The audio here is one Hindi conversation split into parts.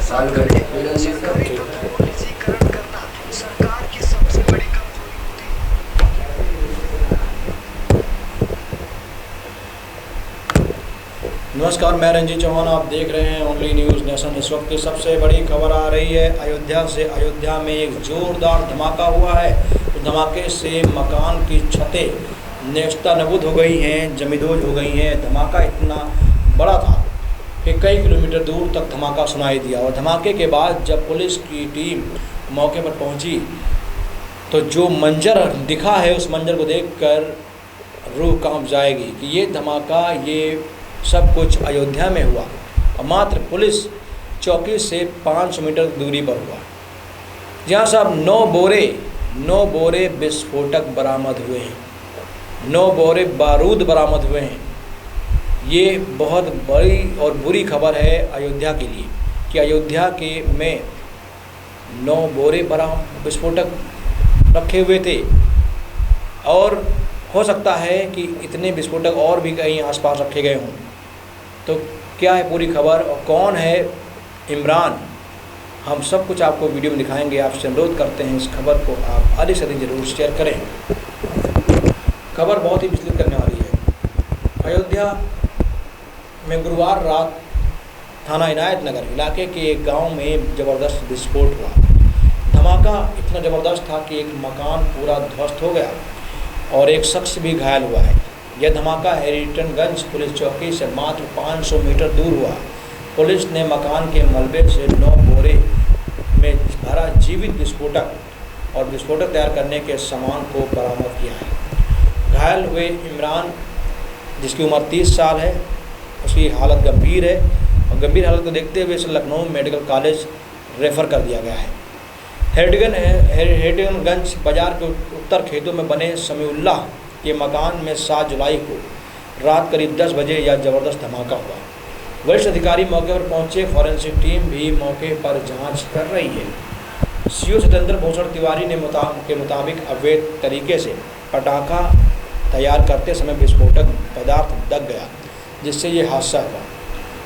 चालू करें वीडियो न्यूज़ का। नमस्कार, मैं रंजीत चौहान। आप देख रहे हैं ओनली न्यूज़ नेशन। इस वक्त की सबसे बड़ी खबर आ रही है अयोध्या से। अयोध्या में एक जोरदार धमाका हुआ है। तो धमाके से मकान की छतें नेस्तनाबूद हो गई हैं, जमींदोज हो गई हैं। धमाका इतना बड़ा था कि कई किलोमीटर दूर तक धमाका सुनाई दिया। और धमाके के बाद जब पुलिस की टीम मौके पर पहुंची तो जो मंजर दिखा है, उस मंजर को देखकर रूह कांप जाएगी कि ये धमाका, ये सब कुछ अयोध्या में हुआ और मात्र पुलिस चौकी से 500 मीटर दूरी पर हुआ, जहाँ सब 9 बोरे विस्फोटक बरामद हुए हैं, 9 बोरे बारूद बरामद हुए हैं। ये बहुत बड़ी और बुरी खबर है अयोध्या के लिए कि अयोध्या के में 9 बोरे विस्फोटक रखे हुए थे और हो सकता है कि इतने विस्फोटक और भी कहीं आसपास रखे गए हों। तो क्या है पूरी खबर और कौन है इमरान, हम सब कुछ आपको वीडियो में दिखाएंगे। आपसे अनुरोध करते हैं इस खबर को आप अधिक से अधिक जरूर शेयर करें। खबर बहुत ही विचलित करने वाली है। अयोध्या में गुरुवार रात थाना इनायत नगर इलाके के एक गांव में ज़बरदस्त विस्फोट हुआ। धमाका इतना ज़बरदस्त था कि एक मकान पूरा ध्वस्त हो गया और एक शख्स भी घायल हुआ है। यह धमाका हेरिटनगंज पुलिस चौकी से मात्र 500 मीटर दूर हुआ। पुलिस ने मकान के मलबे से 9 बोरे में भरा जीवित विस्फोटक और विस्फोटक तैयार करने के सामान को बरामद किया है। घायल हुए इमरान, जिसकी उम्र 30 साल है, उसकी हालत गंभीर है और गंभीर हालत को देखते हुए इसे लखनऊ मेडिकल कॉलेज रेफ़र कर दिया गया है। हेरिटनगंज बाजार के उत्तर खेतों में बने समीउल्लाह के मकान में 7 जुलाई को रात करीब 10 बजे यह ज़बरदस्त धमाका हुआ। वरिष्ठ अधिकारी मौके पर पहुंचे, फॉरेंसिक टीम भी मौके पर जांच कर रही है। सीओ सत्येंद्र भूषण तिवारी ने के मुताबिक अवैध तरीके से पटाखा तैयार करते समय विस्फोटक पदार्थ दग गया, जिससे ये हादसा हुआ।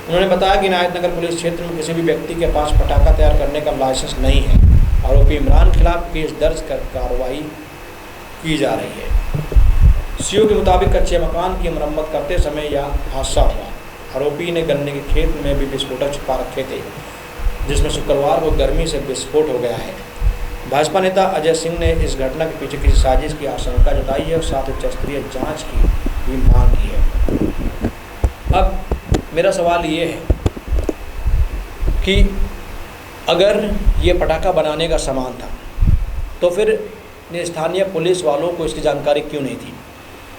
उन्होंने बताया कि इनायत नगर पुलिस क्षेत्र में किसी भी व्यक्ति के पास पटाखा तैयार करने का लाइसेंस नहीं है। आरोपी इमरान के खिलाफ केस दर्ज कर कार्रवाई की जा रही है। सीओ के मुताबिक कच्चे मकान की मरम्मत करते समय यह हादसा हुआ। आरोपी ने गन्ने के खेत में भी विस्फोटक छुपा रखे थे, जिसमें शुक्रवार को गर्मी से विस्फोट हो गया है। भाजपा नेता अजय सिंह ने इस घटना के पीछे किसी साजिश की आशंका जताई है और साथ ही उच्चस्तरीय जाँच की भी मांग की है। अब मेरा सवाल ये है कि अगर ये पटाखा बनाने का सामान था तो फिर स्थानीय पुलिस वालों को इसकी जानकारी क्यों नहीं थी?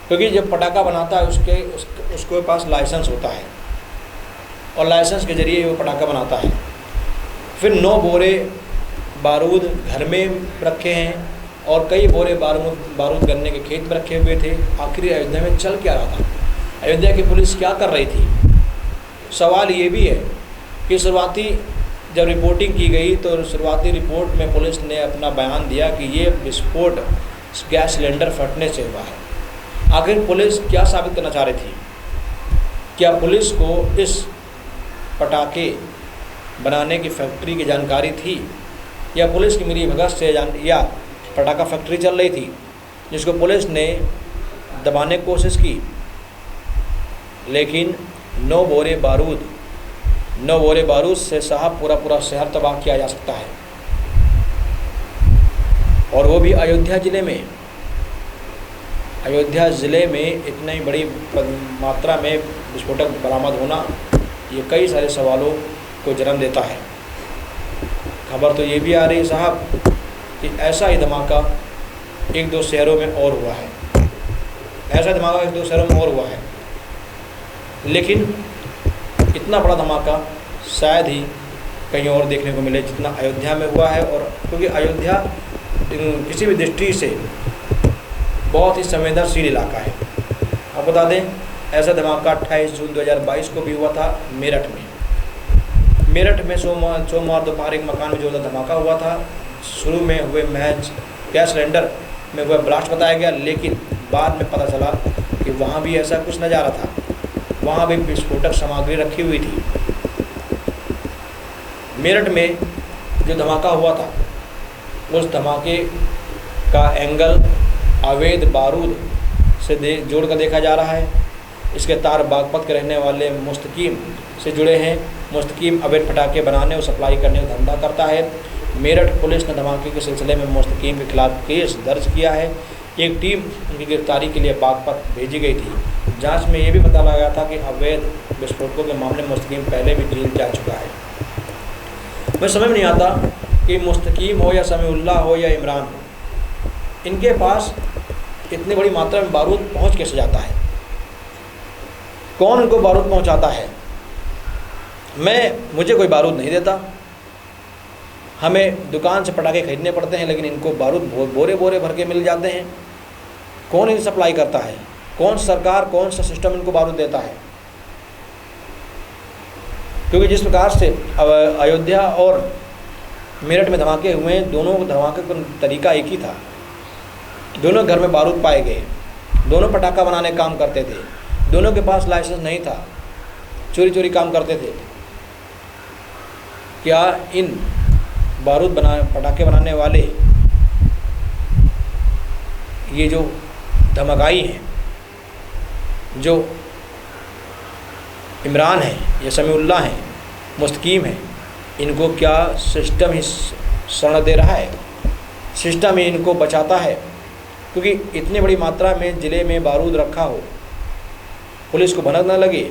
क्योंकि जब पटाखा बनाता है उसके पास लाइसेंस होता है और लाइसेंस के ज़रिए वो पटाखा बनाता है। फिर 9 बोरे बारूद घर में रखे हैं और कई बोरे बारूद गन्ने के खेत में रखे हुए थे। आखिर अयोध्या में चल क्या रहा था? अयोध्या की पुलिस क्या कर रही थी? सवाल ये भी है कि शुरुआती जब रिपोर्टिंग की गई तो शुरुआती रिपोर्ट में पुलिस ने अपना बयान दिया कि ये विस्फोट गैस सिलेंडर फटने से हुआ है। आखिर पुलिस क्या साबित करना चाह रही थी? क्या पुलिस को इस पटाखे बनाने की फैक्ट्री की जानकारी थी या पुलिस की मिलीभगत से या पटाखा फैक्ट्री चल रही थी जिसको पुलिस ने दबाने की कोशिश की? लेकिन 9 बोरे बारूद से साहब पूरा शहर तबाह किया जा सकता है, और वो भी अयोध्या ज़िले में इतनी बड़ी मात्रा में विस्फोटक बरामद होना, ये कई सारे सवालों को जन्म देता है। खबर तो ये भी आ रही है साहब कि ऐसा ही धमाका 1-2 शहरों में और हुआ है। ऐसा धमाका 1-2 शहरों में और हुआ है, लेकिन इतना बड़ा धमाका शायद ही कहीं और देखने को मिले जितना अयोध्या में हुआ है। और क्योंकि अयोध्या किसी भी दृष्टि से बहुत ही संवेदनशील इलाका है। आप बता दें, ऐसा धमाका 28 जून 2022 को भी हुआ था मेरठ में सोमवार दोपहर एक मकान में जोरदार धमाका हुआ था। शुरू में हुए महज गैस सिलेंडर में हुआ ब्लास्ट बताया गया, लेकिन बाद में पता चला कि वहाँ भी ऐसा कुछ नज़ारा था। वहाँ भी विस्फोटक सामग्री रखी हुई थी। मेरठ में जो धमाका हुआ था उस धमाके का एंगल अवैध बारूद से जोड़ कर देखा जा रहा है। इसके तार बागपत के रहने वाले मुस्तकीम से जुड़े हैं। मुस्तकीम अवैध पटाखे बनाने और सप्लाई करने का धंधा करता है। मेरठ पुलिस ने धमाके के सिलसिले में मुस्तकीम के खिलाफ केस दर्ज किया है। एक टीम उनकी गिरफ्तारी के लिए बागपत भेजी गई थी। जांच में ये भी पता लगा था कि अवैध विस्फोटकों के मामले में मुस्तकीम पहले भी जेल जा चुका है। मुझे समझ में नहीं आता कि मुस्तकीम हो या समीउल्लाह हो या इमरान हो, इनके पास इतनी बड़ी मात्रा में बारूद पहुंच कैसे जाता है? कौन इनको बारूद पहुंचाता है? मुझे कोई बारूद नहीं देता। हमें दुकान से पटाखे खरीदने पड़ते हैं, लेकिन इनको बारूद बोरे बोरे भर के मिल जाते हैं। कौन इन्हें सप्लाई करता है? कौन सरकार, कौन सा सिस्टम इनको बारूद देता है? क्योंकि जिस प्रकार से अयोध्या और मेरठ में धमाके हुए, दोनों धमाके का तरीका एक ही था। दोनों घर में बारूद पाए गए, दोनों पटाखा बनाने का काम करते थे, दोनों के पास लाइसेंस नहीं था, चोरी चोरी काम करते थे। क्या इन पटाखे बनाने वाले ये जो धमकाई हैं, जो इमरान है या समीउल्लाह हैं, मुस्तकीम है, इनको क्या सिस्टम ही शरण दे रहा है? सिस्टम ही इनको बचाता है? क्योंकि इतनी बड़ी मात्रा में ज़िले में बारूद रखा हो, पुलिस को भनक न लगे।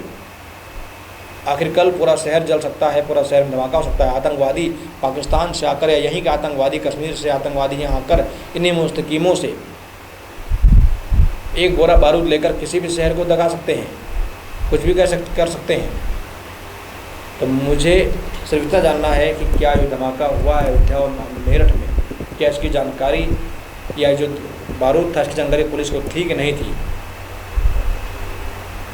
आखिर कल पूरा शहर जल सकता है, पूरा शहर में धमाका हो सकता है। आतंकवादी पाकिस्तान से आकर या यहीं के आतंकवादी कश्मीर से आतंकवादी यहाँ आकर इन्हीं मुस्तकीमों से एक बोरा बारूद लेकर किसी भी शहर को दगा सकते हैं, कुछ भी कर सकते हैं। तो मुझे सिर्फ इतना जानना है कि क्या जो धमाका हुआ है अयोध्या और मेरठ में, क्या इसकी जानकारी या जो बारूद था इसकी जानकारी पुलिस को थी कि नहीं थी?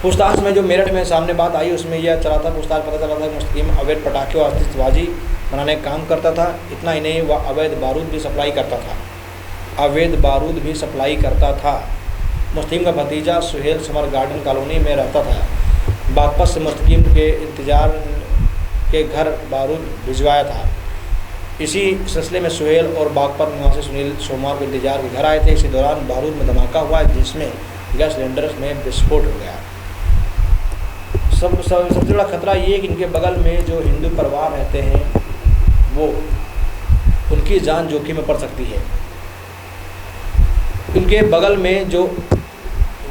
पूछताछ में जो मेरठ में सामने बात आई उसमें यह चला था, पूछताछ पता चला था मुस्तकीम अवैध पटाखे और आतिशबाजी बनाने का काम करता था। इतना ही नहीं, वह अवैध बारूद भी सप्लाई करता था। मुस्तकीम का भतीजा सुहेल समर गार्डन कॉलोनी में रहता था। बागपत से मुस्तकीम के इंतजार के घर बारूद भिजवाया था। इसी सिलसिले में सुहेल और बागपत निवासी सुनील सोमवार को इंतजार के घर आए थे। इसी दौरान बारूद में धमाका हुआ जिसमें गैस सिलेंडर में विस्फोट हो गया। सबसे बड़ा खतरा ये कि इनके बगल में जो हिंदू परिवार रहते हैं वो उनकी जान जोखिम में पड़ सकती है। इनके बगल में जो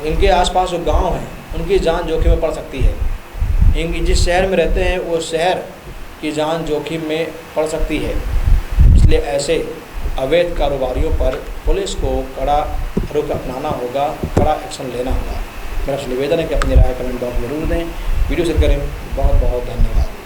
इनके आसपास जो गांव हैं उनकी जान जोखिम में पड़ सकती है। इनकी जिस शहर में रहते हैं वो शहर की जान जोखिम में पड़ सकती है। इसलिए ऐसे अवैध कारोबारियों पर पुलिस को कड़ा रुख अपनाना होगा, कड़ा एक्शन लेना होगा। मेरा निवेदन है कि अपनी राय कमेंट बॉक्स में जरूर दें। वीडियो शेयर करें। बहुत बहुत धन्यवाद।